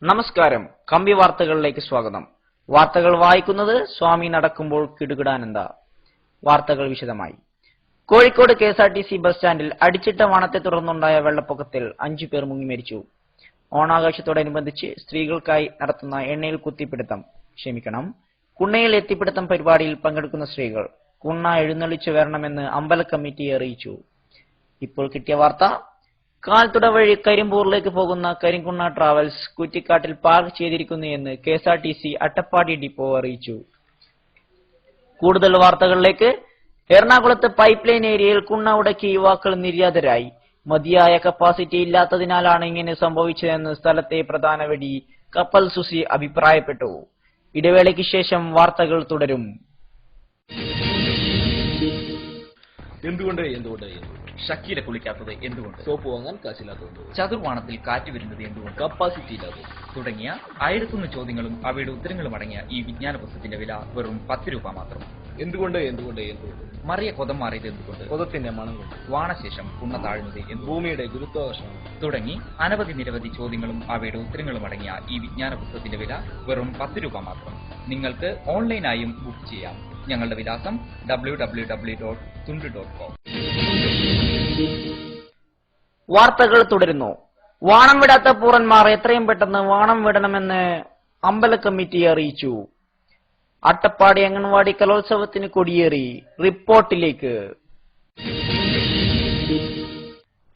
നമസ്കാരം. കമ്പി വാർത്തകളിലേക്ക് സ്വാഗതം. വാർത്തകൾ വായിക്കുന്നത് സ്വാമി നടക്കുമ്പോൾ കിടുകിടാനന്ദ. വാർത്തകൾ വിശദമായി. കോഴിക്കോട് കെഎസ്ആർടിസി ബസ് സ്റ്റാൻഡിൽ അടിച്ചിട്ട വാണത്തെ തുടർന്നുണ്ടായ വെള്ളപ്പൊക്കത്തിൽ 5 പേർ മുങ്ങി മരിച്ചു. ഓണാഘോഷത്തോടനുബന്ധിച്ച് സ്ത്രീകൾക്കായി നടത്തുന്ന എണ്ണയിൽ കുണ്ണയിൽ എത്തിപ്പിടുത്തം പരിപാടിയിൽ പങ്കെടുക്കുന്ന സ്ത്രീകൾ കുണ്ണ എഴുന്നള്ളിച്ചു വരണമെന്ന് അമ്പല കമ്മിറ്റി അറിയിച്ചു. ഇപ്പോൾ കിട്ടിയ വാർത്ത. കാൽത്തുട വഴി കരിമ്പൂറിലേക്ക് പോകുന്ന കരിങ്കുണ്ണ ട്രാവൽസ് കുറ്റിക്കാട്ടിൽ പാർക്ക് ചെയ്തിരിക്കുന്നു എന്ന് കെഎസ്ആർടിസി അട്ടപ്പാടി ഡിപ്പോ അറിയിച്ചു. കൂടുതൽ വാർത്തകളിലേക്ക്. എറണാകുളത്ത് പൈപ്പ് ലൈൻ ഏരിയയിൽ കുണ്ണ ഉടക്കി യുവാക്കൾ നിര്യാതരായി. മതിയായ കപ്പാസിറ്റി ഇല്ലാത്തതിനാലാണ് ഇങ്ങനെ സംഭവിച്ചതെന്ന് സ്ഥലത്തെ പ്രധാന വെടി കപ്പൽ സുസി അഭിപ്രായപ്പെട്ടു. ഇടവേളയ്ക്ക് ശേഷം വാർത്തകൾ തുടരും. എന്തുകൊണ്ട് ഷക്കീല കുളിക്കാത്തത് എന്തുകൊണ്ട്? സോപ്പ് വാങ്ങാൻ കാശില്ലാത്തതുകൊണ്ട്. ചതുർവാണത്തിൽ കാറ്റ് വരുന്നത് എന്തുകൊണ്ട്? കപ്പാസിറ്റി ഇല്ലാത്തത്. തുടങ്ങിയ 1001 ചോദ്യങ്ങളും അവയുടെ ഉത്തരങ്ങളും അടങ്ങിയ ഈ വിജ്ഞാന പുസ്തകത്തിന്റെ വില വെറും 10 രൂപ മാത്രം. എന്തുകൊണ്ട് മറിയ കൊതം മാറിയത് എന്തുകൊണ്ട്? കൊതത്തിന്റെ മണം കൊണ്ട്. വാണശേഷം കുണ്ണ താഴുന്നത് എന്തുകൊണ്ട്? ഭൂമിയുടെ ഗുരുത്വാകർഷണം. തുടങ്ങി നിരവധി ചോദ്യങ്ങളും അവയുടെ ഉത്തരങ്ങളും അടങ്ങിയ ഈ വിജ്ഞാന പുസ്തകത്തിന്റെ വില വെറും 10 രൂപ മാത്രം. നിങ്ങൾക്ക് ഓൺലൈനായും ബുക്ക് ചെയ്യാം. ഞങ്ങളുടെ വിലാസം www.tundu.com. വാർത്തകൾ തുടരുന്നു. വാണം വിടാത്ത പൂറന്മാർ എത്രയും പെട്ടെന്ന് വാണം വിടണമെന്ന് അമ്പല കമ്മിറ്റി അറിയിച്ചു. അട്ടപ്പാടി അംഗൻവാടി കലോത്സവത്തിന് കൊടിയേറി. റിപ്പോർട്ടിലേക്ക്.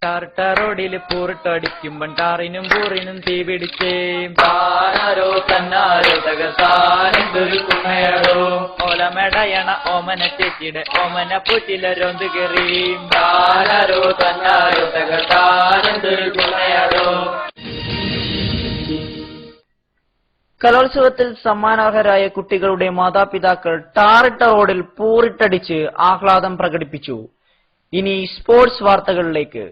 ടാറില് പൂറിട്ടടിക്കുമ്പം ടാറിനും പൂറിനും തീ പിടിച്ചേ താരോ തന്നാരോ തകസാനൊരു കുണ്ണയടോ ഓലമെടയണ ഓമന ചേച്ചിയുടെ ഓമന പൂറ്റിലൊന്ത് കയറി താരോ തന്നാരോ തകസാനൊരു കുണ്ണയടോ. കലോത്സവത്തിൽ സമ്മാനാർഹരായ കുട്ടികളുടെ മാതാപിതാക്കൾ ടാറിട്ട റോഡിൽ പൂറിട്ടടിച്ച് ആഹ്ലാദം പ്രകടിപ്പിച്ചു. ഇനി സ്പോർട്സ് വാർത്തകളിലേക്ക്.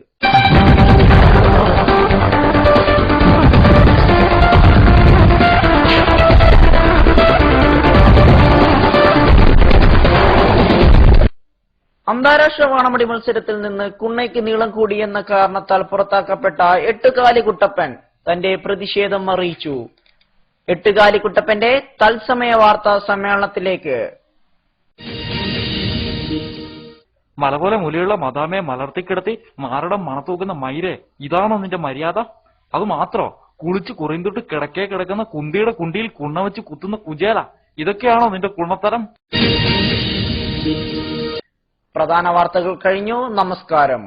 അന്താരാഷ്ട്ര വാണമടി മത്സരത്തിൽ നിന്ന് കുണ്ണയ്ക്ക് നീളം കൂടിയെന്ന കാരണത്താൽ പുറത്താക്കപ്പെട്ട എട്ടുകാലി കുട്ടപ്പൻ തന്റെ പ്രതിഷേധം അറിയിച്ചു. എട്ടുകാലി കുട്ടപ്പന്റെ തത്സമയ വാർത്താ സമ്മേളനത്തിലേക്ക്. മലപോലെ മുലയുള്ള മദാമയെ മലർത്തിക്കിടത്തി മാരടം മണത്തൂക്കുന്ന മയിരെ, ഇതാണോ നിന്റെ മര്യാദ? അത് മാത്രോ, കുളിച്ച് കുറയുന്തൊട്ട് കിടക്കുന്ന കുന്തിയുടെ കുണ്ടിയിൽ കുണ്ണ വെച്ച് കുത്തുന്ന കുചേല, ഇതൊക്കെയാണോ നിന്റെ കുണ്ണത്തരം? പ്രധാന വാർത്തകൾ കഴിഞ്ഞു. നമസ്കാരം.